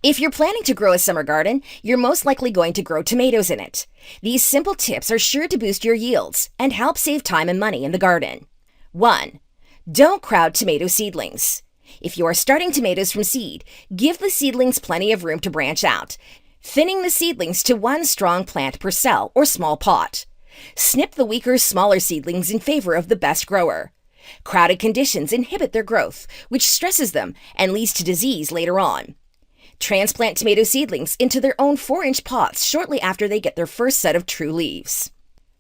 If you're planning to grow a summer garden, you're most likely going to grow tomatoes in it. These simple tips are sure to boost your yields and help save time and money in the garden. 1. Don't crowd tomato seedlings. If you are starting tomatoes from seed, give the seedlings plenty of room to branch out, thinning the seedlings to one strong plant per cell or small pot. Snip the weaker, smaller seedlings in favor of the best grower. Crowded conditions inhibit their growth, which stresses them and leads to disease later on. Transplant tomato seedlings into their own 4-inch pots shortly after they get their first set of true leaves.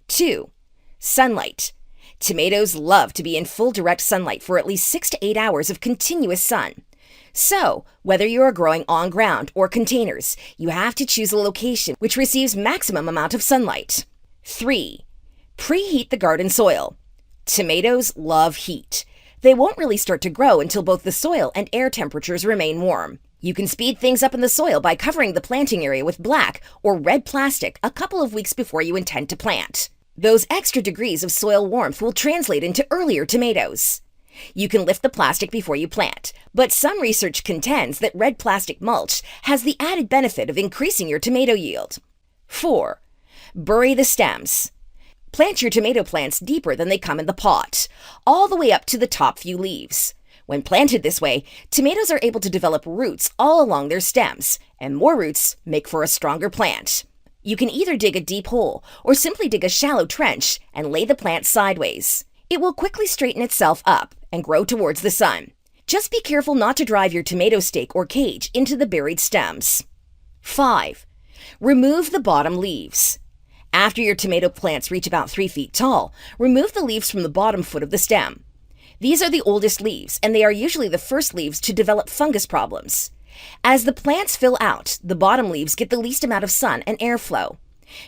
2. Sunlight. Tomatoes love to be in full direct sunlight for at least 6 to 8 hours of continuous sun. So, whether you are growing on ground or containers, you have to choose a location which receives maximum amount of sunlight. 3. Preheat the garden soil. Tomatoes love heat. They won't really start to grow until both the soil and air temperatures remain warm. You can speed things up in the soil by covering the planting area with black or red plastic a couple of weeks before you intend to plant. Those extra degrees of soil warmth will translate into earlier tomatoes. You can lift the plastic before you plant, but some research contends that red plastic mulch has the added benefit of increasing your tomato yield. 4. Bury the stems. Plant your tomato plants deeper than they come in the pot, all the way up to the top few leaves. When planted this way, tomatoes are able to develop roots all along their stems, and more roots make for a stronger plant. You can either dig a deep hole or simply dig a shallow trench and lay the plant sideways. It will quickly straighten itself up and grow towards the sun. Just be careful not to drive your tomato stake or cage into the buried stems. 5. Remove the bottom leaves. After your tomato plants reach about 3 feet tall, remove the leaves from the bottom foot of the stem. These are the oldest leaves, and they are usually the first leaves to develop fungus problems. As the plants fill out, the bottom leaves get the least amount of sun and airflow.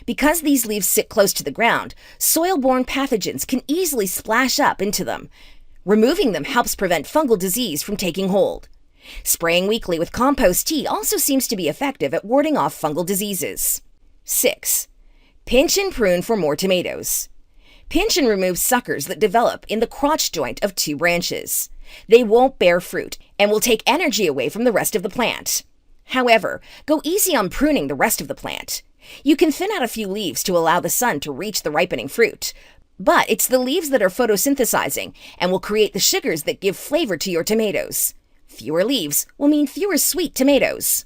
Because these leaves sit close to the ground, soil-borne pathogens can easily splash up into them. Removing them helps prevent fungal disease from taking hold. Spraying weekly with compost tea also seems to be effective at warding off fungal diseases. 6. Pinch and prune for more tomatoes. Pinch and remove suckers that develop in the crotch joint of 2 branches. They won't bear fruit and will take energy away from the rest of the plant. However, go easy on pruning the rest of the plant. You can thin out a few leaves to allow the sun to reach the ripening fruit, but it's the leaves that are photosynthesizing and will create the sugars that give flavor to your tomatoes. Fewer leaves will mean fewer sweet tomatoes.